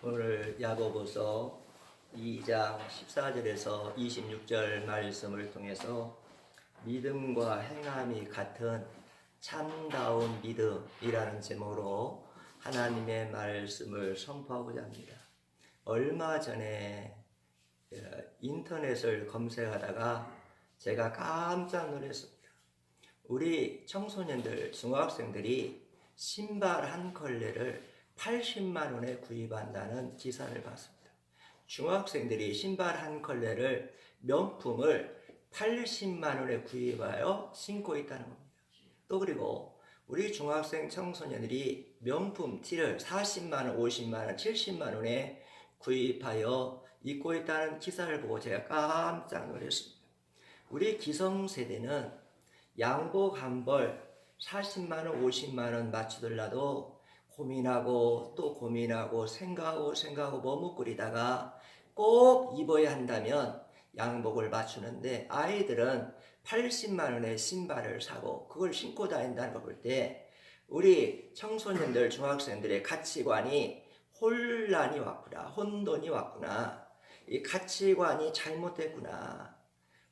오늘 야고보서 2장 14절에서 26절 말씀을 통해서 믿음과 행함이 같은 참다운 믿음이라는 제목으로 하나님의 말씀을 선포하고자 합니다. 얼마 전에 인터넷을 검색하다가 제가 깜짝 놀랐습니다. 우리 청소년들, 중학생들이 신발 한 컬레를 80만 원에 구입한다는 기사를 봤습니다. 중학생들이 신발 한 컬레를 명품을 80만 원에 구입하여 신고 있다는 겁니다. 또 그리고 우리 중학생 청소년들이 명품 티를 40만 원, 50만 원, 70만 원에 구입하여 입고 있다는 기사를 보고 제가 깜짝 놀랐습니다. 우리 기성세대는 양복 한 벌 40만 원, 50만 원 맞추더라도 고민하고 또 고민하고 생각하고 머뭇거리다가 꼭 입어야 한다면 양복을 맞추는데, 아이들은 80만 원의 신발을 사고 그걸 신고 다닌다는 걸 볼 때 우리 청소년들, 중학생들의 가치관이 혼란이 왔구나, 혼돈이 왔구나, 이 가치관이 잘못됐구나.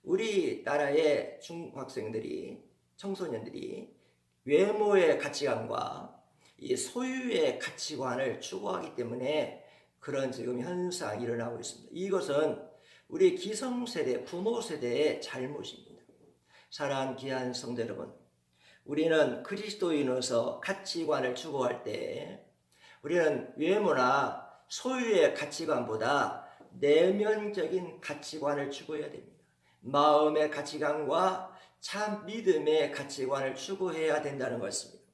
우리나라의 중학생들이, 청소년들이 외모의 가치관과 이 소유의 가치관을 추구하기 때문에 그런 지금 현상이 일어나고 있습니다. 이것은 우리 기성세대, 부모 세대의 잘못입니다. 사랑하는 귀한 성도 여러분, 우리는 그리스도인으로서 가치관을 추구할 때 우리는 외모나 소유의 가치관보다 내면적인 가치관을 추구해야 됩니다. 마음의 가치관과 참 믿음의 가치관을 추구해야 된다는 것입니다.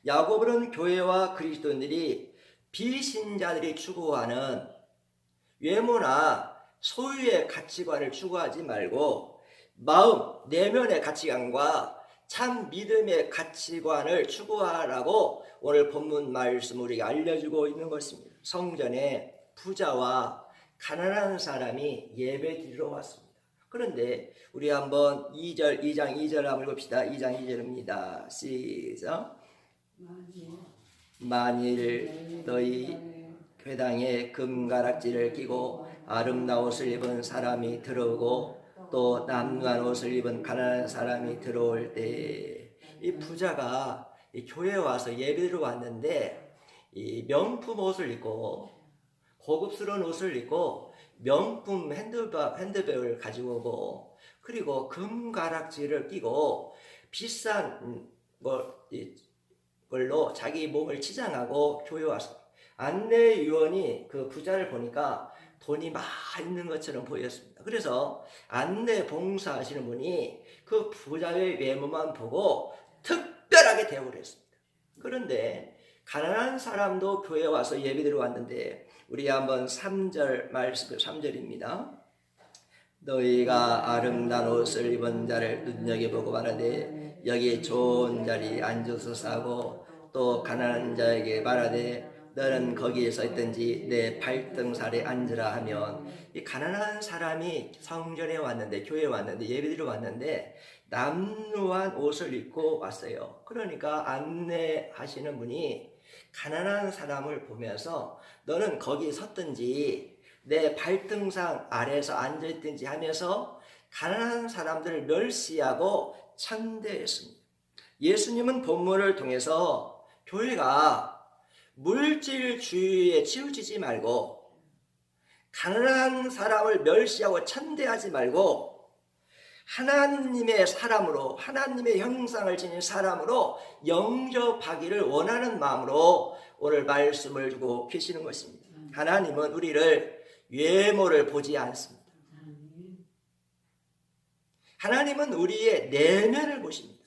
야고보는 교회와 그리스도인들이 비신자들이 추구하는 외모나 소유의 가치관을 추구하지 말고 마음, 내면의 가치관과 참 믿음의 가치관을 추구하라고 오늘 본문 말씀 우리가 알려주고 있는 것입니다. 성전에 부자와 가난한 사람이 예배드리러 왔습니다. 그런데 우리 한번 2장 2절 한번 읽읍시다. 2장 2절입니다. 시작. 만일 너희 회당에 금가락지를 끼고 아름다운 옷을 입은 사람이 들어오고 또 남루한 옷을 입은 가난한 사람이 들어올 때, 이 부자가 이 교회에 와서 예배를 왔는데 이 명품 옷을 입고 고급스러운 옷을 입고 명품 핸드백을 가지고 오고 그리고 금가락지를 끼고 비싼 걸로 자기 몸을 치장하고 교회에 왔습니다. 안내위원이 그 부자를 보니까 돈이 많이 있는 것처럼 보였습니다. 그래서 안내 봉사하시는 분이 그 부자의 외모만 보고 특별하게 대우를 했습니다. 그런데 가난한 사람도 교회에 와서 예배드리러 왔는데, 우리 한번 3절 말씀, 3절입니다. 너희가 아름다운 옷을 입은 자를 눈여겨보고 말하되 여기 좋은 자리에 앉으소서 하고 또 가난한 자에게 말하되 너는 거기에 서 있든지 내 발등살에 앉으라 하면, 이 가난한 사람이 성전에 왔는데, 교회에 왔는데, 예배드리러 왔는데 남루한 옷을 입고 왔어요. 그러니까 안내하시는 분이 가난한 사람을 보면서 너는 거기 섰든지 내 발등상 아래에서 앉아있든지 하면서 가난한 사람들을 멸시하고 찬대했습니다. 예수님은 본문을 통해서 교회가 물질주의에 치우치지 말고 가난한 사람을 멸시하고 찬대하지 말고 하나님의 사람으로, 하나님의 형상을 지닌 사람으로 영접하기를 원하는 마음으로 오늘 말씀을 주고 계시는 것입니다. 하나님은 우리를 외모를 보지 않습니다. 하나님은 우리의 내면을 보십니다.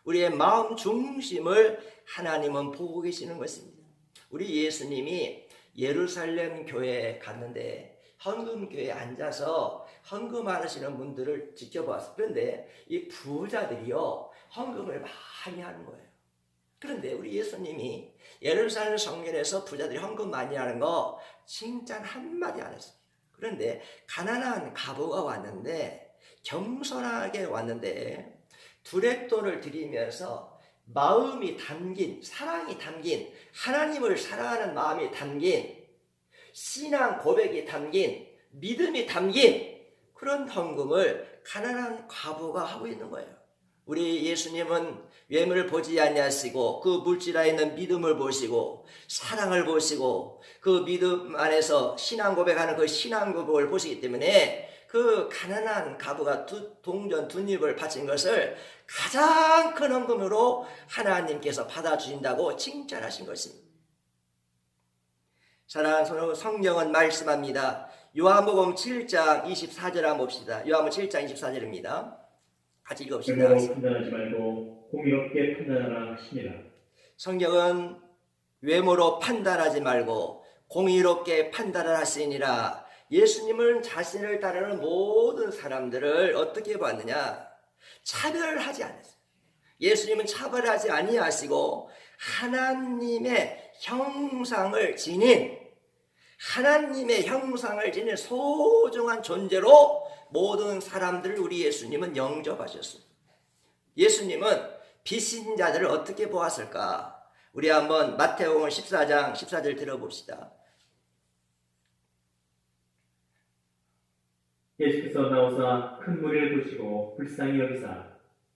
우리의 마음 중심을 하나님은 보고 계시는 것입니다. 우리 예수님이 예루살렘 교회에 갔는데 헌금교회에 앉아서 헌금하시는 분들을 지켜보았어요. 그런데 이 부자들이요, 헌금을 많이 하는 거예요. 그런데 우리 예수님이 예루살렘 성전에서 부자들이 헌금 많이 하는 거 칭찬 한마디 안 했습니다. 그런데 가난한 가부가 왔는데, 겸손하게 왔는데 두레돈을 드리면서 마음이 담긴, 사랑이 담긴, 하나님을 사랑하는 마음이 담긴 신앙 고백이 담긴 믿음이 담긴 그런 헌금을 가난한 과부가 하고 있는 거예요. 우리 예수님은 외모를 보지 아니하시고 그 물질에 있는 믿음을 보시고 사랑을 보시고 그 믿음 안에서 신앙 고백하는 그 신앙 고백을 보시기 때문에 그 가난한 과부가 동전 두 입을 바친 것을 가장 큰 헌금으로 하나님께서 받아주신다고 칭찬하신 것입니다. 사랑하는 성경은 말씀합니다. 요한복음 7장 24절 한번 봅시다. 요한복음 7장 24절입니다. 같이 읽읍시다. 외모로 판단하지 말고 공의롭게 판단하라 하시니라. 성경은 외모로 판단하지 말고 공의롭게 판단을 하시니라. 예수님은 자신을 따르는 모든 사람들을 어떻게 봤느냐? 차별하지 않았어요. 예수님은 차별하지 아니하시고 하나님의 형상을 지닌 소중한 존재로 모든 사람들을 우리 예수님은 영접하셨습니다. 예수님은 비신자들을 어떻게 보았을까? 우리 한번 마태복음 14장 14절 들어봅시다. 예수께서 나오사 큰 무리를 보시고 불쌍히 여기사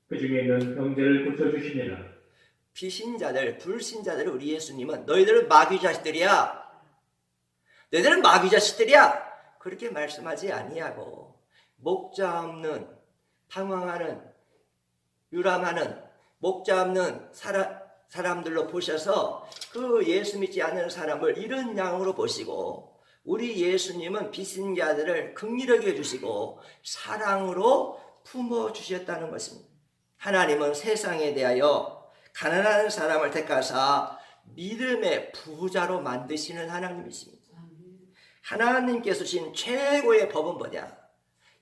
그 중에 있는 병자를 고쳐주시니라. 비신자들, 불신자들을 우리 예수님은 너희들은 마귀 자식들이야. 너희들은 마귀 자식들이야. 그렇게 말씀하지 아니하고 목자 없는 방황하는 유람하는 목자 없는 사람들로 보셔서 그 예수 믿지 않는 사람을 이런 양으로 보시고 우리 예수님은 비신자들을 긍휼하게 해주시고 사랑으로 품어주셨다는 것입니다. 하나님은 세상에 대하여 가난한 사람을 택하사 믿음의 부자로 만드시는 하나님이십니다. 하나님께서 주신 최고의 법은 뭐냐?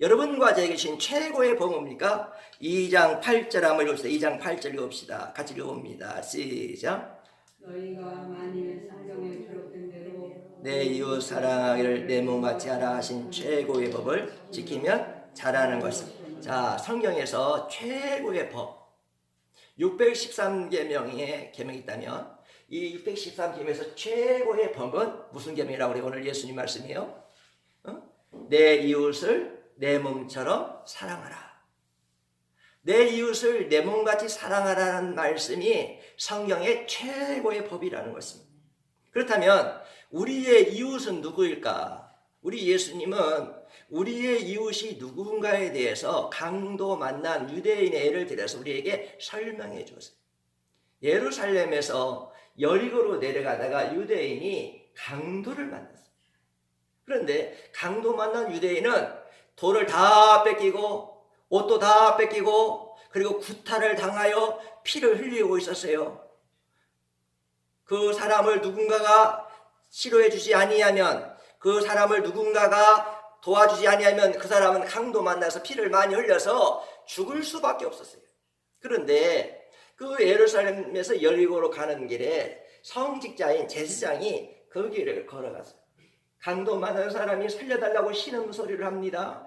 여러분과 저에게 주신 최고의 법은 뭡니까? 2장 8절 한번 읽읍시다. 2장 8절 읽읍시다. 같이 읽어봅니다. 시작. 너희가 만일 성경에 기록된 대로 내 이웃 사랑하기를 내 몸같이 하라 하신 최고의 법을 지키면 잘하는 것입니다. 자, 성경에서 최고의 법 613계명의 계명이 있다면 이 613계명에서 최고의 법은 무슨 계명이라고 그래요? 오늘 예수님 말씀이에요. 내 이웃을 내 몸처럼 사랑하라. 내 이웃을 내 몸같이 사랑하라는 말씀이 성경의 최고의 법이라는 것입니다. 그렇다면 우리의 이웃은 누구일까? 우리 예수님은 우리의 이웃이 누군가에 대해서 강도 만난 유대인의 예를 들어서 우리에게 설명해 주었어요. 예루살렘에서 여리고로 내려가다가 유대인이 강도를 만났어요. 그런데 강도 만난 유대인은 돌을 다 뺏기고 옷도 다 뺏기고 그리고 구타를 당하여 피를 흘리고 있었어요. 그 사람을 누군가가 치료해 주지 아니하면 그 사람을 누군가가 도와주지 아니하면 그 사람은 강도 만나서 피를 많이 흘려서 죽을 수밖에 없었어요. 그런데 그 예루살렘에서 여리고로 가는 길에 성직자인 제사장이 그 길을 걸어갔어요. 강도 만난 사람이 살려달라고 신음 소리를 합니다.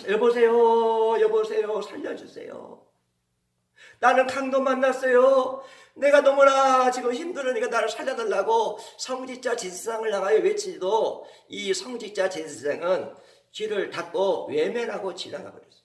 여보세요, 여보세요, 살려주세요. 나는 강도 만났어요. 내가 너무나 지금 힘들으니까 나를 살려달라고 성직자 제사장을 향하여 외치도 이 성직자 제사장은 귀를 닫고 외면하고 지나가 버렸어요.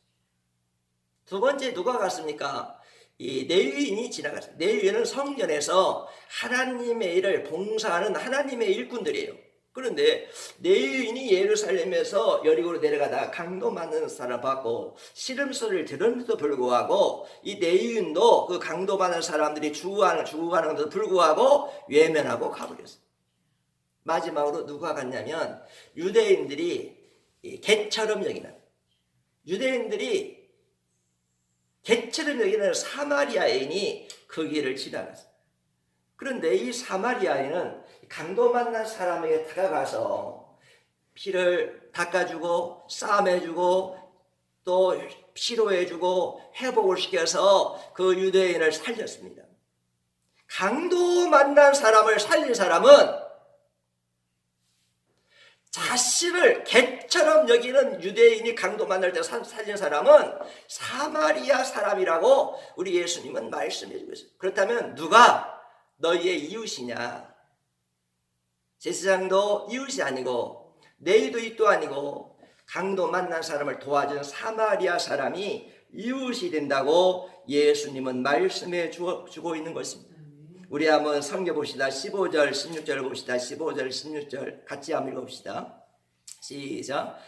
두 번째 누가 갔습니까? 이 레위인이 지나갔어요. 레위인은 성전에서 하나님의 일을 봉사하는 하나님의 일꾼들이에요. 그런데 레위인이 예루살렘에서 여리고로 내려가다가 강도 맞는 사람 봤고 시름소리를 들었는데도 불구하고 이 레위인도 그 강도 맞는 사람들이 죽어가는 것도 불구하고 외면하고 가버렸어요. 마지막으로 누가 갔냐면 유대인들이 개처럼 여기는 사마리아인이 그 길을 지나갔어요. 그런데 이 사마리아인은 강도 만난 사람에게 다가가서 피를 닦아주고 싸매주고 또 치료해주고 회복을 시켜서 그 유대인을 살렸습니다. 강도 만난 사람을 살린 사람은 자신을 개처럼 여기는 유대인이 강도 만날 때 살린 사람은 사마리아 사람이라고 우리 예수님은 말씀해 주고 있어요. 그렇다면 누가 너희의 이웃이냐? 제사장도 이웃이 아니고 내일도 입도 아니고 강도 만난 사람을 도와준 사마리아 사람이 이웃이 된다고 예수님은 말씀해 주고 있는 것입니다. 우리 한번 성경 봅시다. 15절 16절 봅시다. 15절 16절 같이 한번 읽어봅시다. 시작.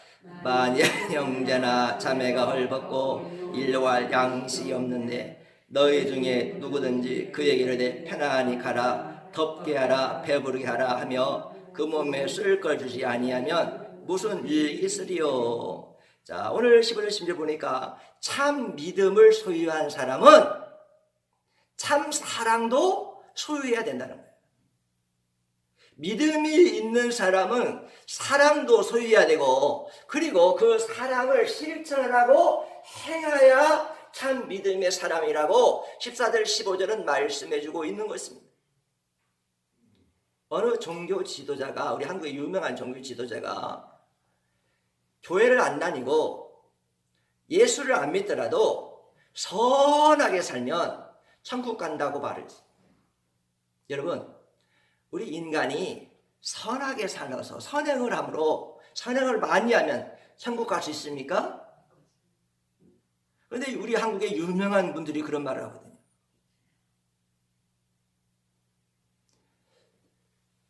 만약 형제나 자매가 헐벗고 일용할 양식이 없는데 너희 중에 누구든지 그에게 이르되 편안히 가라, 덥게 하라, 배부르게 하라 하며 그 몸에 쓸 걸 주지 아니하면 무슨 일이 있으리요. 자, 오늘 15절 16절 보니까 참 믿음을 소유한 사람은 참 사랑도 소유해야 된다는 거예요. 믿음이 있는 사람은 사랑도 소유해야 되고, 그리고 그 사랑을 실천하고 행해야 참 믿음의 사람이라고 14절 15절은 말씀해주고 있는 것입니다. 어느 종교 지도자가, 우리 한국의 유명한 종교 지도자가 교회를 안 다니고 예수를 안 믿더라도 선하게 살면 천국 간다고 말했어요. 여러분, 우리 인간이 선하게 살아서 선행을 함으로, 선행을 많이 하면 천국 갈 수 있습니까? 그런데 우리 한국의 유명한 분들이 그런 말을 하거든요.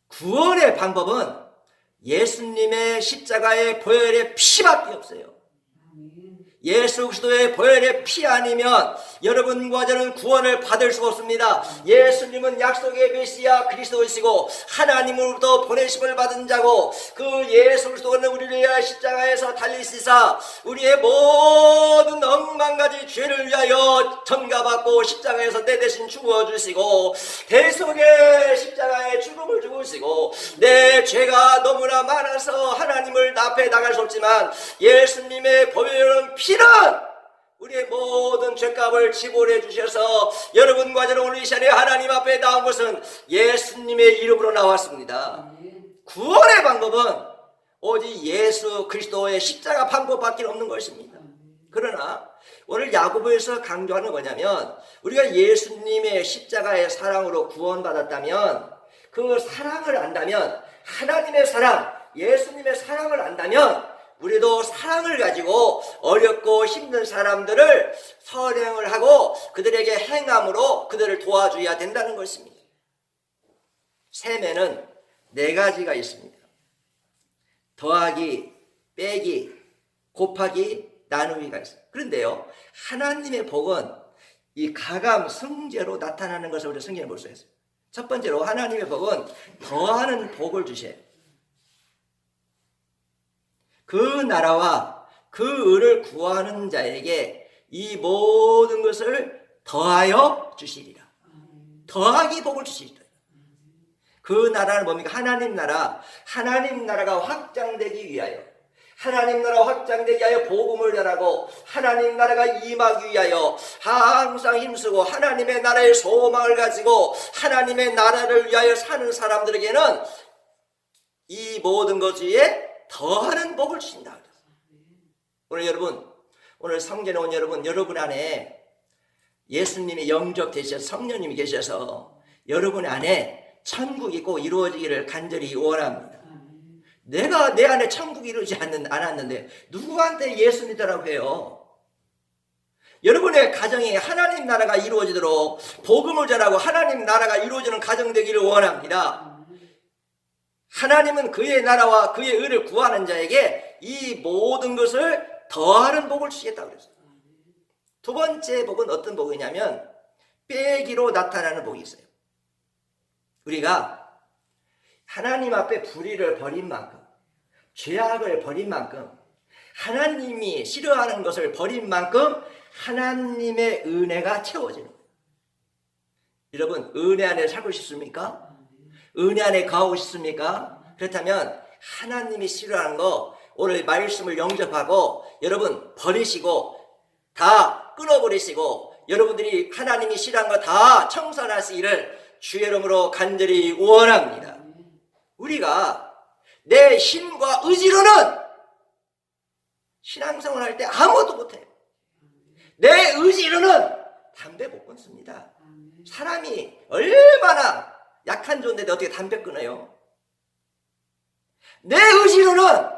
구원의 방법은 예수님의 십자가의 보혈의 피밖에 없어요. 예수 그리스도의 보혈의 피 아니면 여러분과 저는 구원을 받을 수 없습니다. 예수님은 약속의 메시아 그리스도이시고 하나님으로부터 보내심을 받은 자고, 그 예수 그리스도는 우리를 위하여 십자가에서 달리시사 우리의 모든 억만가지 죄를 위하여 전가받고 십자가에서 내 대신 죽어주시고 대속의 십자가에 죽음을 죽으시고, 내 죄가 너무나 많아서 하나님을 앞에 나갈 수 없지만 예수님의 보혈은 피는 우리의 모든 죄값을 지불해 주셔서 여러분과 저는 오늘 이 시간에 하나님 앞에 나온 것은 예수님의 이름으로 나왔습니다. 구원의 방법은 오직 예수 그리스도의 십자가 방법밖에 없는 것입니다. 그러나 오늘 야고보에서 강조하는 뭐냐면, 우리가 예수님의 십자가의 사랑으로 구원받았다면, 그 사랑을 안다면, 하나님의 사랑, 예수님의 사랑을 안다면 우리도 사랑을 가지고 어렵고 힘든 사람들을 선행을 하고 그들에게 행함으로 그들을 도와줘야 된다는 것입니다. 셈에는 4가지가 있습니다. 더하기, 빼기, 곱하기, 나누기가 있어요. 그런데요, 하나님의 복은 이 가감, 성제로 나타나는 것을 우리 성경에 볼 수 있어요. 첫 번째로 하나님의 복은 더하는 복을 주셔요. 그 나라와 그 의를 구하는 자에게 이 모든 것을 더하여 주시리라. 더하기 복을 주시리라. 그 나라는 뭡니까? 하나님 나라. 하나님 나라가 확장되기 위하여, 하나님 나라 확장되기 위하여 복음을 전하고 하나님 나라가 임하기 위하여 항상 힘쓰고 하나님의 나라의 소망을 가지고 하나님의 나라를 위하여 사는 사람들에게는 이 모든 것 위에 더하는 복을 주신다. 오늘 여러분, 오늘 성전에 온 여러분 안에 예수님이 영접되셔서 성령님이 계셔서 여러분 안에 천국이 꼭 이루어지기를 간절히 원합니다. 내가 내 안에 천국이 이루어지지 않았는데 누구한테 예수 믿으라고 해요? 여러분의 가정에 하나님 나라가 이루어지도록 복음을 전하고 하나님 나라가 이루어지는 가정 되기를 원합니다. 하나님은 그의 나라와 그의 의를 구하는 자에게 이 모든 것을 더하는 복을 주시겠다고 그랬어요. 두 번째 복은 어떤 복이냐면 빼기로 나타나는 복이 있어요. 우리가 하나님 앞에 불의를 버린 만큼, 죄악을 버린 만큼, 하나님이 싫어하는 것을 버린 만큼 하나님의 은혜가 채워지는 거예요. 여러분, 은혜 안에 살고 싶습니까? 은혜 안에 거하고 싶습니까? 그렇다면 하나님이 싫어하는 거 오늘 말씀을 영접하고 여러분 버리시고 다 끊어버리시고 여러분들이 하나님이 싫어하는 거 다 청산하시기를 주의 이름으로 간절히 원합니다. 우리가 내 힘과 의지로는 신앙생활 할 때 아무것도 못해요. 내 의지로는 담배 못 끊습니다. 사람이 얼마나 약한 존재인데 어떻게 담배 끊어요? 내 의지로는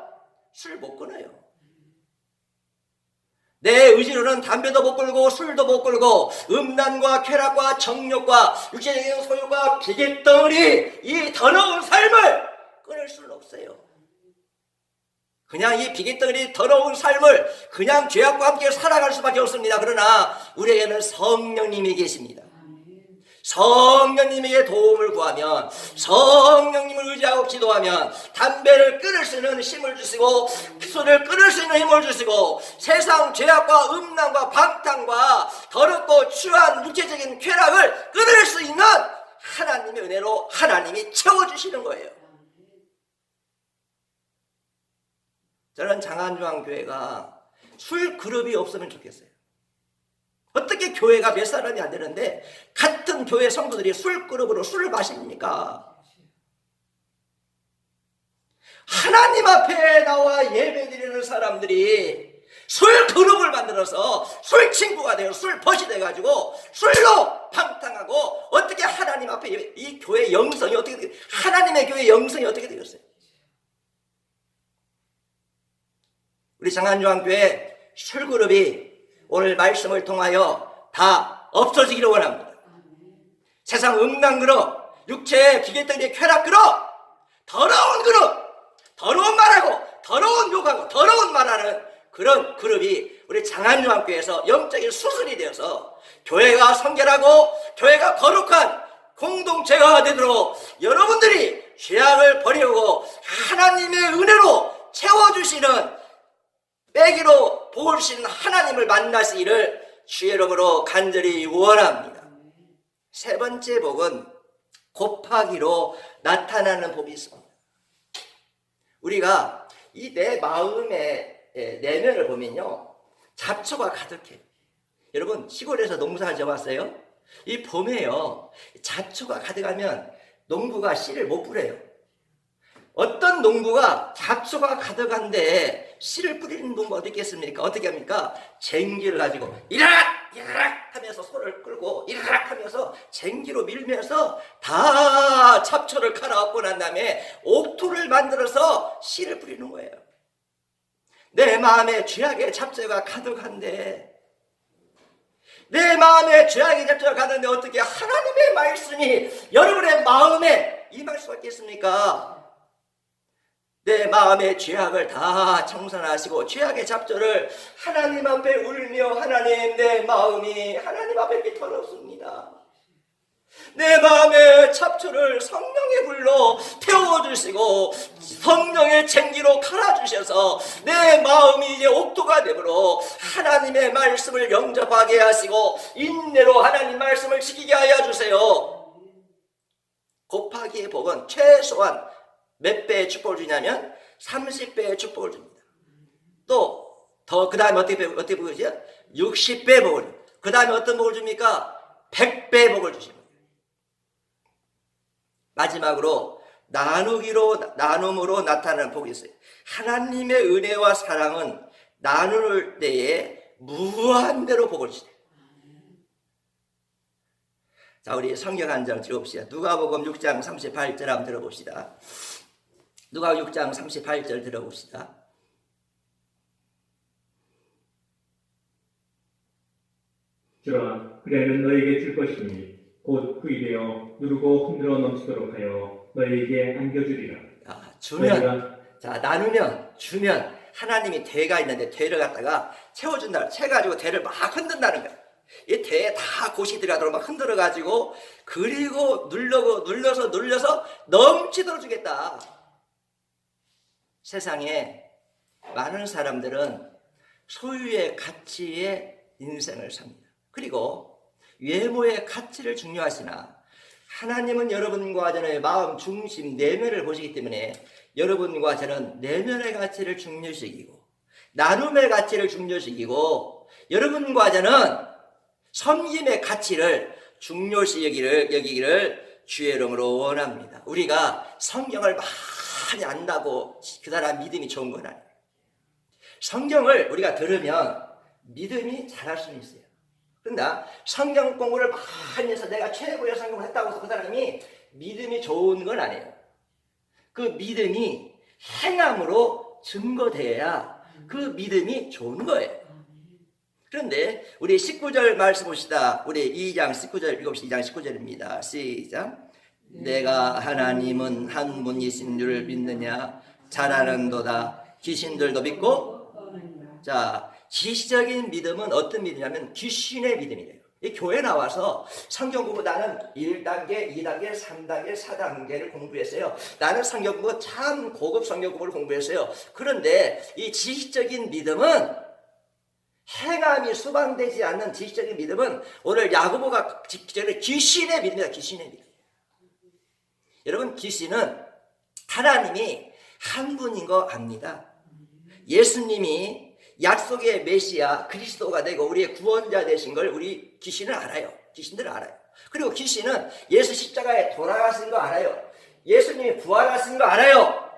술 못 끊어요. 내 의지로는 담배도 못 끊고 술도 못 끊고 음란과 쾌락과 정욕과 육체적인 소유과 비계덩어리 이 더러운 삶을 끊을 수는 없어요. 그냥 이 비계덩어리 더러운 삶을 그냥 죄악과 함께 살아갈 수밖에 없습니다. 그러나 우리에게는 성령님이 계십니다. 성령님에게 도움을 구하면, 성령님을 의지하고 기도하면 담배를 끊을 수 있는 힘을 주시고 술을 끊을 수 있는 힘을 주시고 세상 죄악과 음란과 방탕과 더럽고 추한 육체적인 쾌락을 끊을 수 있는 하나님의 은혜로 하나님이 채워주시는 거예요. 저는 장안중앙교회가 술 그룹이 없으면 좋겠어요. 어떻게 교회가 몇 사람이 안 되는데 같은 교회 성도들이 술 그룹으로 술을 마십니까? 하나님 앞에 나와 예배드리는 사람들이 술 그룹을 만들어서 술 친구가 되어 술 벗이 돼가지고 술로 방탕하고 어떻게 하나님 앞에 이 교회 영성이 어떻게 하나님의 교회 영성이 어떻게 되겠어요? 우리 장안중앙교회 술그룹이 오늘 말씀을 통하여 다 없어지기를 원합니다. 세상 음란 그룹, 육체의 비계덩이의 쾌락 그룹, 더러운 그룹, 더러운 말하고 더러운 욕하고 더러운 말하는 그런 그룹이 우리 장안중앙교회에서 영적인 수순이 되어서 교회가 성결하고 교회가 거룩한 공동체가 되도록 여러분들이 죄악을 버리고 하나님의 은혜로 채워주시는 빼기로 보시는 하나님을 만나시기를 주의 이름으로 간절히 원합니다. 세 번째 복은 곱하기로 나타나는 복이 있습니다. 우리가 이 내 마음의 내면을 보면요, 잡초가 가득해요. 여러분 시골에서 농사 지어봤어요? 이 봄에요, 잡초가 가득하면 농부가 씨를 못 뿌려요. 어떤 농부가 잡초가 가득한데 씨를 뿌리는 농부가 어떻게 있겠습니까? 어떻게 합니까? 쟁기를 가지고 이라락 이라락 하면서 소를 끌고 이라락 하면서 쟁기로 밀면서 다 잡초를 갈아엎고 난 다음에 옥토를 만들어서 씨를 뿌리는 거예요. 내 마음에 죄악의 잡초가 가득한데, 내 마음에 죄악의 잡초가 가득한데 어떻게 하나님의 말씀이 여러분의 마음에 임할 수가 있겠습니까? 내 마음의 죄악을 다 청산하시고 죄악의 잡초를 하나님 앞에 울며, 하나님 내 마음이 하나님 앞에 이렇게 더럽습니다. 내 마음의 잡초를 성령의 불로 태워주시고 성령의 쟁기로 갈아주셔서 내 마음이 이제 옥토가 되므로 하나님의 말씀을 영접하게 하시고 인내로 하나님 말씀을 지키게 하여 주세요. 곱하기의 복은 최소한 몇 배의 축복을 주냐면 30배의 축복을 줍니다. 또 더 그 다음에 어떻게 복을 주죠? 60배 복을 줍니다. 그 다음에 어떤 복을 줍니까? 100배 복을 주십니다. 마지막으로 나눔으로 나타나는 복이 있어요. 하나님의 은혜와 사랑은 나눌 때에 무한대로 복을 주세요. 자, 우리 성경 한 장 읽어봅시다. 누가복음 6장 38절 한번 들어봅시다. 누가복음 6장 38절 들어봅시다. 주라, 그래는 너에게 줄 것이니 곧 후일되어 누르고 흔들어 넘치도록 하여 너에게 안겨주리라. 자, 나누면, 주면 하나님이 대가 있는데 대를 갖다가 채워준다. 채가지고 대를 막 흔든다는 거야. 이 대에 다 곳이 들어가도록 막 흔들어가지고 그리고 눌러서 넘치도록 주겠다. 세상에 많은 사람들은 소유의 가치에 인생을 삽니다. 그리고 외모의 가치를 중요하시나 하나님은 여러분과 저의 마음 중심 내면을 보시기 때문에 여러분과 저는 내면의 가치를 중요시기고 나눔의 가치를 중요시기고 여러분과 저는 섬김의 가치를 중요시 여기기를 주의 이름으로 원합니다. 우리가 성경을 많이 안다고 그 사람 믿음이 좋은 건 아니에요. 성경을 우리가 들으면 믿음이 자랄 수는 있어요. 그러나 성경 공부를 많이 해서 내가 최고의 성경을 했다고 해서 그 사람이 믿음이 좋은 건 아니에요. 그 믿음이 행함으로 증거돼야 그 믿음이 좋은 거예요. 그런데 우리 19절 말씀 봅시다. 우리 2장 19절 읽읍시다. 2장 19절입니다. 시작. 내가 하나님은 한 분이신 줄 믿느냐? 잘 아는도다. 귀신들도 믿고. 자, 지식적인 믿음은 어떤 믿음이냐면 귀신의 믿음이래요. 이 교회 나와서 성경 공부 나는 1단계, 2단계, 3단계, 4단계를 공부했어요. 나는 성경 공부 참 고급 성경 공부를 공부했어요. 그런데 이 지식적인 믿음은 행함이 수반되지 않는 지식적인 믿음은 오늘 야고보가 직전에 귀신의 믿음이다. 귀신의 믿음. 여러분, 귀신은 하나님이 한 분인 거 압니다. 예수님이 약속의 메시아 그리스도가 되고 우리의 구원자 되신 걸 우리 귀신은 알아요. 귀신들은 알아요. 그리고 귀신은 예수 십자가에 돌아가신 거 알아요. 예수님이 부활하신 거 알아요.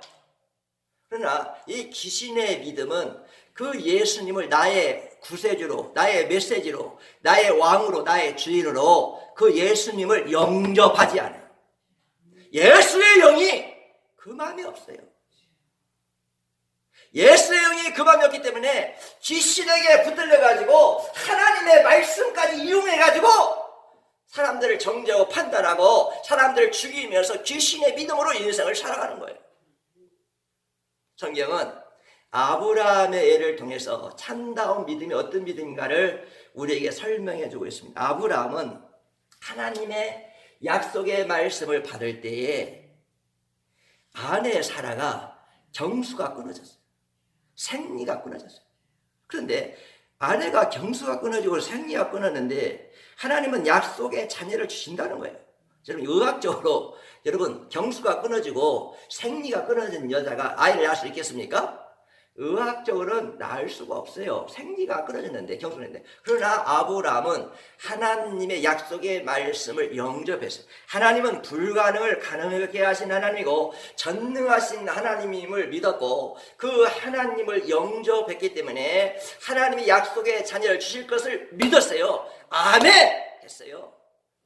그러나 이 귀신의 믿음은 그 예수님을 나의 구세주로, 나의 메시지로, 나의 왕으로, 나의 주인으로 그 예수님을 영접하지 않아요. 예수의 영이 그 마음이 없어요. 예수의 영이 그 마음이 없기 때문에 귀신에게 붙들려가지고 하나님의 말씀까지 이용해가지고 사람들을 정죄하고 판단하고 사람들을 죽이면서 귀신의 믿음으로 인생을 살아가는 거예요. 성경은 아브라함의 예를 통해서 참다운 믿음이 어떤 믿음인가를 우리에게 설명해 주고 있습니다. 아브라함은 하나님의 약속의 말씀을 받을 때에 아내 사라가 경수가 끊어졌어요. 생리가 끊어졌어요. 그런데 아내가 경수가 끊어지고 생리가 끊었는데 하나님은 약속의 자녀를 주신다는 거예요. 여러분, 의학적으로 여러분 경수가 끊어지고 생리가 끊어진 여자가 아이를 낳을 수 있겠습니까? 의학적으로는 낳을 수가 없어요. 생리가 끊어졌는데 경수했는데. 그러나 아브라함은 하나님의 약속의 말씀을 영접했어요. 하나님은 불가능을 가능하게 하신 하나님이고 전능하신 하나님임을 믿었고 그 하나님을 영접했기 때문에 하나님이 약속의 자녀를 주실 것을 믿었어요. 아멘! 했어요.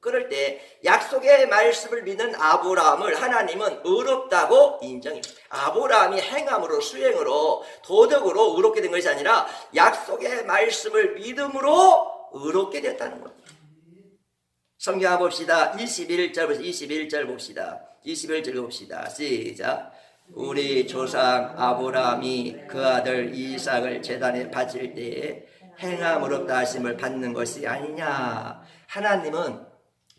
그럴 때 약속의 말씀을 믿는 아브라함을 하나님은 의롭다고 인정합니다. 아브라함이 행함으로 수행으로 도덕으로 의롭게 된 것이 아니라 약속의 말씀을 믿음으로 의롭게 됐다는 거예요. 성경 봅시다. 21절 봅시다. 21절 봅시다. 시작. 우리 조상 아브라함이 그 아들 이삭을 제단에 바칠 때에 행함 의롭다 하심을 받는 것이 아니냐. 하나님은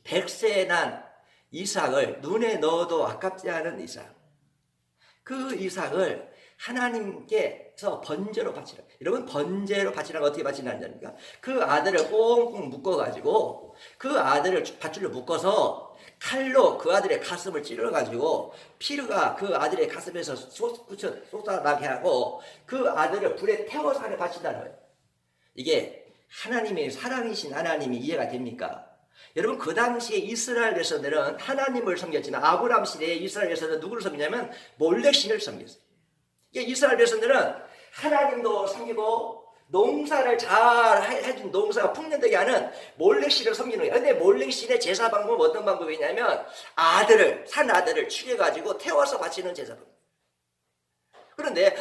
100세에 난 이삭을 눈에 넣어도 아깝지 않은 이삭, 그 이삭을 하나님께서 번제로 바치라. 여러분, 번제로 바치라는 거 어떻게 바치는 겁니까? 그 아들을 꽁꽁 묶어가지고 그 아들을 밧줄로 묶어서 칼로 그 아들의 가슴을 찔러가지고 피가 그 아들의 가슴에서 쏟아나게 하고 그 아들을 불에 태워서 하나님에 바친다는 거예요. 이게 하나님의 사랑이신 하나님이 이해가 됩니까? 여러분, 그 당시에 이스라엘 백성들은 하나님을 섬겼지만 아브라함 시대에 이스라엘 백성들은 누구를 섬기냐면 몰렉신을 섬겼어요. 이스라엘 백성들은 하나님도 섬기고 농사를 잘 해준 농사가 풍년되게 하는 몰렉신을 섬기는 거예요. 그런데 몰렉신의 제사 방법은 어떤 방법이냐면 산 아들을 죽여가지고 태워서 바치는 제사 방법. 그런데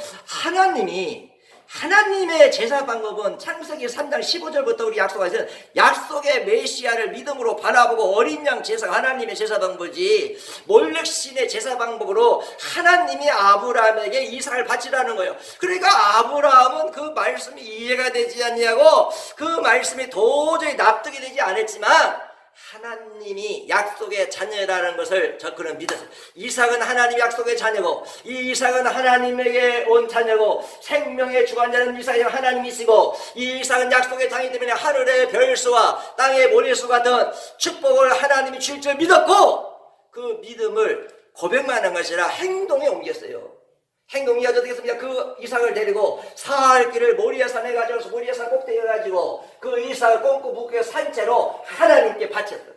하나님의 제사 방법은 창세기 3장 15절부터 우리 약속하신 약속의 메시아를 믿음으로 바라보고 어린 양 제사가 하나님의 제사 방법이지 몰렉신의 제사 방법으로 하나님이 아브라함에게 이삭을 바치라는 거예요. 그러니까 아브라함은 그 말씀이 이해가 되지 않냐고 그 말씀이 도저히 납득이 되지 않았지만 하나님이 약속의 자녀라는 것을 그는 믿었어요. 이삭은 하나님의 약속의 자녀고 이 이삭은 하나님에게 온 자녀고 생명의 주관자는 이삭이 하나님이시고 이 이삭은 약속의 자녀이기 때문에 하늘의 별수와 땅의 모래수 같은 축복을 하나님이 줄 줄 믿었고 그 믿음을 고백만 한 것이 아니라 행동에 옮겼어요. 행동이 어떻게 됐습니까? 그 이삭을 데리고 사할 길을 모리아산에 가져와서 모리아산 꼭대기에 가지고 그 이삭을 꽁꽁 묶여 산채로 하나님께 바쳤어요.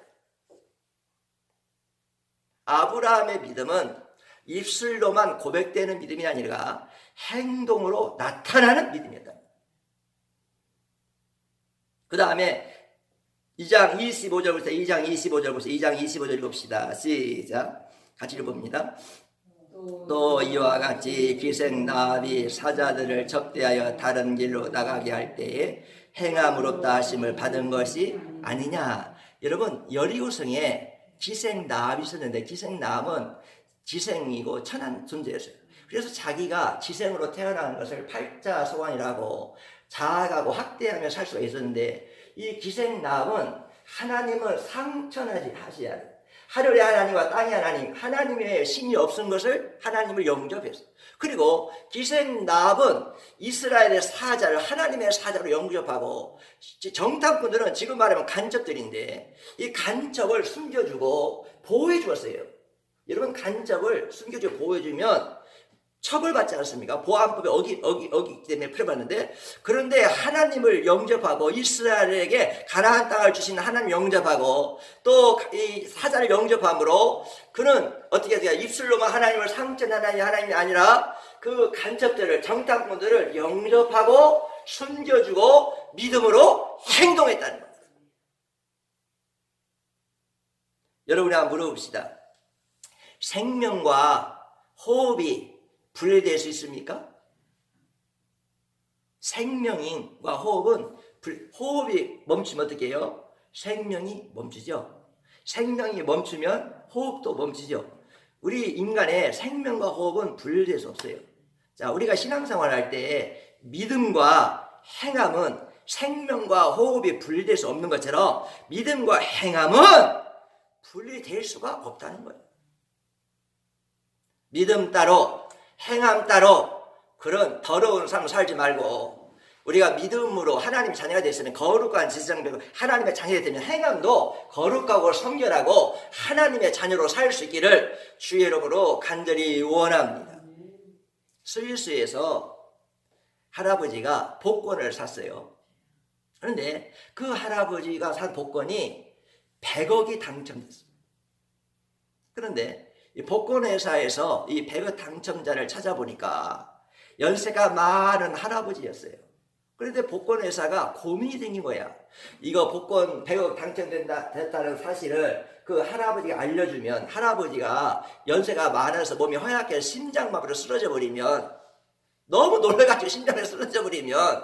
아브라함의 믿음은 입술로만 고백되는 믿음이 아니라 행동으로 나타나는 믿음이었다. 그 다음에 2장 25절 보세요. 2장 25절 봅시다. 시작. 같이 읽어봅니다. 또 이와 같이 기생나비 사자들을 접대하여 다른 길로 나가게 할 때에 행함으롭다 하심을 받은 것이 아니냐. 여러분, 여리고성에 기생나비 있었는데 기생남은 기생이고 천한 존재였어요. 그래서 자기가 기생으로 태어난 것을 팔자소환이라고 자학하고 학대하며 살 수가 있었는데, 이 기생남은 하나님을 상천하지 하셔야 돼요. 하늘의 하나님과 땅의 하나님, 하나님의 신이 없은 것을 하나님을 영접했어. 그리고 기생납은 이스라엘의 사자를 하나님의 사자로 영접하고, 정탐꾼들은 지금 말하면 간첩들인데 이 간첩을 숨겨주고 보호해 주었어요. 여러분, 간첩을 숨겨주고 보호해주면 처벌받지 않습니까? 보안법에 어기 때문에 풀어봤는데, 그런데 하나님을 영접하고 이스라엘에게 가나안 땅을 주신 하나님 영접하고 또 이 사자를 영접함으로 그는 어떻게 돼요? 입술로만 하나님을 상전하는 하나님이 아니라 그 간첩들을, 정탐꾼들을 영접하고 숨겨주고 믿음으로 행동했다는 겁니다. 여러분이 한번 물어봅시다. 생명과 호흡이 분리될 수 있습니까? 생명과 호흡은 호흡이 멈추면 어떻게 해요? 생명이 멈추죠. 생명이 멈추면 호흡도 멈추죠. 우리 인간의 생명과 호흡은 분리될 수 없어요. 자, 우리가 신앙생활 할 때 믿음과 행함은 생명과 호흡이 분리될 수 없는 것처럼 믿음과 행함은 분리될 수가 없다는 거예요. 믿음 따로 행함 따로 그런 더러운 삶을 살지 말고, 우리가 믿음으로 하나님 자녀가 되었으면 거룩한 지성되고 하나님의 자녀가 되면 행함도 거룩하고 성결하고 하나님의 자녀로 살 수 있기를 주의 이름으로 간절히 원합니다. 스위스에서 할아버지가 복권을 샀어요. 그런데 그 할아버지가 산 복권이 100억이 당첨됐어요. 그런데 이 복권회사에서 이 100억 당첨자를 찾아보니까 연세가 많은 할아버지였어요. 그런데 복권회사가 고민이 생긴 거야. 이거 복권 100억 됐다는 사실을 그 할아버지가 알려주면, 할아버지가 연세가 많아서 몸이 허약해서 심장마비로 쓰러져 버리면, 너무 놀라가지고 심장에 쓰러져 버리면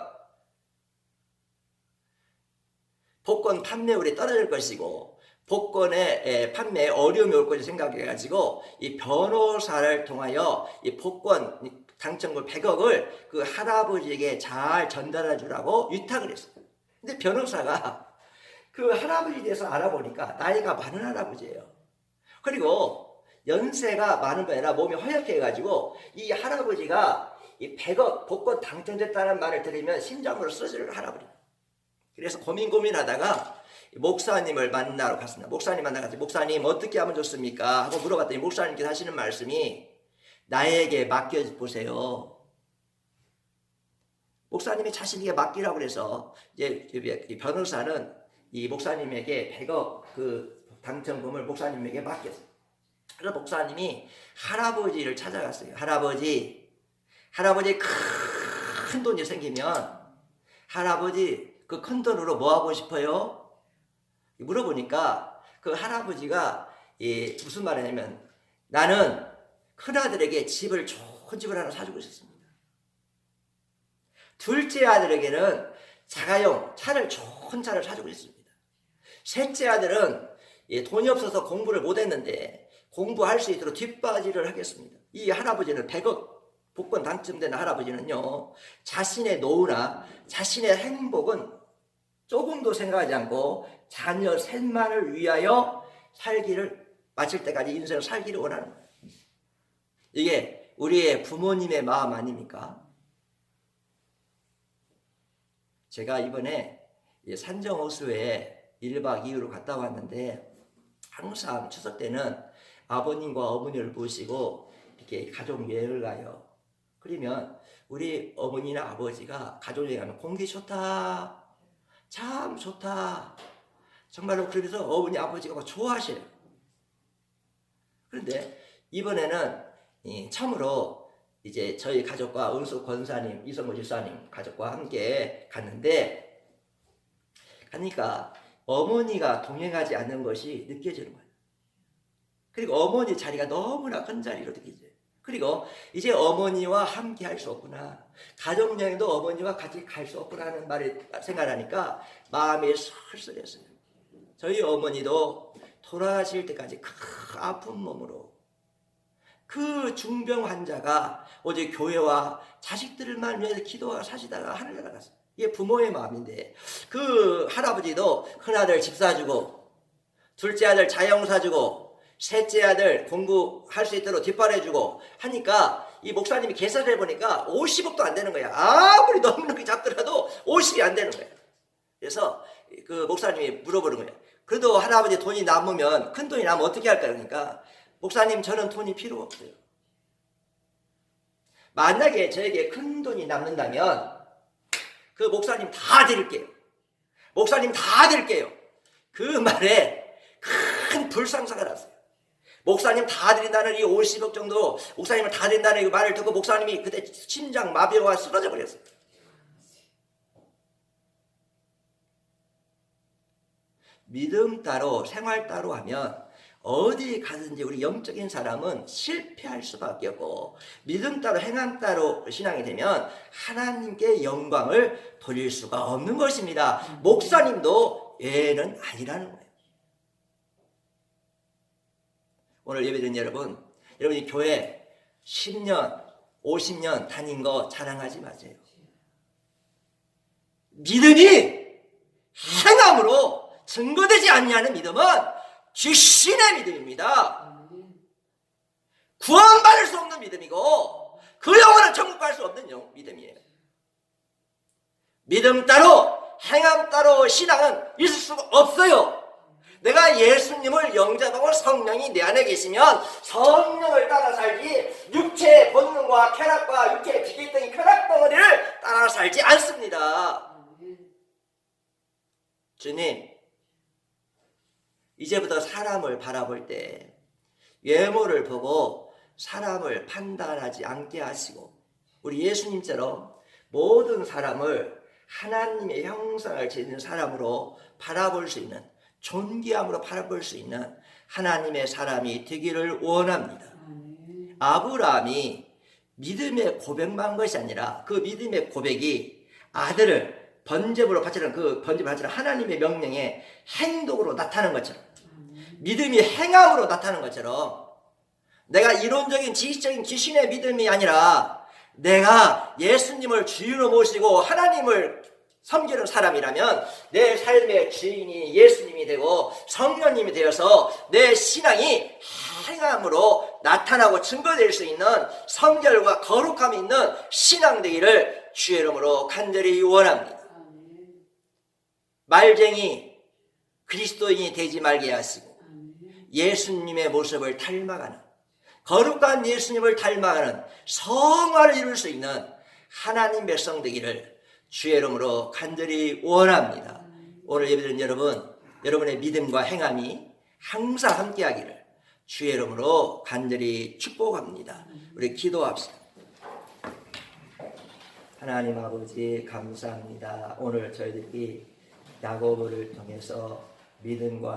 복권 판매율이 떨어질 것이고 복권의 판매에 어려움이 올 것을 생각해가지고 이 변호사를 통하여 이 복권 당첨금 100억을 그 할아버지에게 잘 전달해 주라고 위탁을 했어요. 근데 변호사가 그 할아버지에 대해서 알아보니까 나이가 많은 할아버지예요. 그리고 연세가 많은 게 아니라 몸이 허약해가지고 이 할아버지가 이 100억 복권 당첨됐다는 말을 들으면 심장으로 쓰러질 할아버지. 그래서 고민하다가 목사님을 만나러 갔습니다. 목사님 만나가지고, 목사님 어떻게 하면 좋습니까? 하고 물어봤더니 목사님께서 하시는 말씀이 나에게 맡겨보세요. 목사님이 자신에게 맡기라고 그래서 이제 이 변호사는 이 목사님에게 100억 그 당첨금을 목사님에게 맡겼어요. 그래서 목사님이 할아버지를 찾아갔어요. 할아버지 큰 돈이 생기면 할아버지 그 큰 돈으로 뭐 하고 싶어요? 물어보니까 그 할아버지가 무슨 말이냐면, 나는 큰아들에게 좋은 집을 하나 사주고 싶습니다. 둘째 아들에게는 자가용 좋은 차를 사주고 싶습니다. 셋째 아들은 돈이 없어서 공부를 못했는데 공부할 수 있도록 뒷바지를 하겠습니다. 이 할아버지는 100억 복권 당첨된 할아버지는요, 자신의 노후나 자신의 행복은 조금도 생각하지 않고 자녀 셋만을 위하여 마칠 때까지 인생을 살기를 원하는 거예요. 이게 우리의 부모님의 마음 아닙니까? 제가 이번에 산정호수에 1박 2일로 갔다 왔는데, 항상 추석 때는 아버님과 어머니를 모시고 이렇게 가족 여행을 가요. 그러면 우리 어머니나 아버지가 가족 여행 가면 공기 좋다, 참 좋다, 정말로 그러면서 어머니 아버지가 막 좋아하셔요. 그런데 이번에는 참으로 이제 저희 가족과 은수 권사님, 이성모 집사님 가족과 함께 갔는데, 가니까 어머니가 동행하지 않는 것이 느껴지는 거예요. 그리고 어머니 자리가 너무나 큰 자리로 느껴져요. 그리고 이제 어머니와 함께 할 수 없구나. 가족여행도 어머니와 같이 갈 수 없구나 하는 말을 생각하니까 마음이 설설했어요. 저희 어머니도 돌아가실 때까지 큰 아픈 몸으로 그 중병 환자가 오직 교회와 자식들만 위해서 기도하고 사시다가 하늘에 나갔어요. 이게 부모의 마음인데 그 할아버지도 큰아들 집 사주고 둘째 아들 자영 사주고 셋째 아들 공부할 수 있도록 뒷발해주고 하니까 이 목사님이 계산을 해보니까 50억도 안 되는 거야. 아무리 넉넉히 잡더라도 50이 안 되는 거야. 그래서 그 목사님이 물어보는 거예요. 그래도 할아버지 돈이 남으면 큰 돈이 남으면 어떻게 할까요? 그러니까 목사님 저는 돈이 필요 없어요. 만약에 저에게 큰 돈이 남는다면 그 목사님 다 드릴게요. 목사님 다 드릴게요. 그 말에 큰 불상사가 났어요. 목사님 다 드린다는 이 50억 정도 목사님을 다 드린다는 이 말을 듣고 목사님이 그때 심장 마비와 쓰러져 버렸어요. 믿음 따로 생활 따로 하면 어디 가든지 우리 영적인 사람은 실패할 수밖에 없고 믿음 따로 행함 따로 신앙이 되면 하나님께 영광을 돌릴 수가 없는 것입니다. 목사님도 예는 아니라는 거예요. 오늘 예배드린 여러분, 여러분이 교회 10년, 50년 다닌 거 자랑하지 마세요. 믿음이 행함으로 증거되지 않냐는 믿음은 귀신의 믿음입니다. 구원받을 수 없는 믿음이고 그 영혼은 천국 갈 수 없는 믿음이에요. 믿음 따로 행함 따로 신앙은 있을 수가 없어요. 내가 예수님을 영접하고 성령이 내 안에 계시면 성령을 따라 살지 육체의 본능과 쾌락과 육체의 비기등이 쾌락덩어리를 따라 살지 않습니다. 주님, 이제부터 사람을 바라볼 때 외모를 보고 사람을 판단하지 않게 하시고 우리 예수님처럼 모든 사람을 하나님의 형상을 지닌 사람으로 바라볼 수 있는 존귀함으로 바라볼 수 있는 하나님의 사람이 되기를 원합니다. 아브라함이 믿음의 고백만 한 것이 아니라 그 믿음의 고백이 아들을 번제물로 바치는 그 번제물로 바치는 하나님의 명령에 행동으로 나타나는 것처럼 믿음이 행함으로 나타나는 것처럼 내가 이론적인 지식적인 귀신의 믿음이 아니라 내가 예수님을 주인으로 모시고 하나님을 섬기는 사람이라면 내 삶의 주인이 예수님이 되고 성령님이 되어서 내 신앙이 행함으로 나타나고 증거될 수 있는 성결과 거룩함이 있는 신앙 되기를 주의 이름으로 간절히 원합니다. 말쟁이 그리스도인이 되지 말게 하시고 예수님의 모습을 닮아가는 거룩한 예수님을 닮아가는 성화를 이룰 수 있는 하나님 백성 되기를 주의 이름으로 간절히 원합니다. 오늘 예배드린 여러분, 여러분의 믿음과 행함이 항상 함께하기를 주의 이름으로 간절히 축복합니다. 우리 기도합시다. 하나님 아버지 감사합니다. 오늘 저희들이 야고보를 통해서 믿음과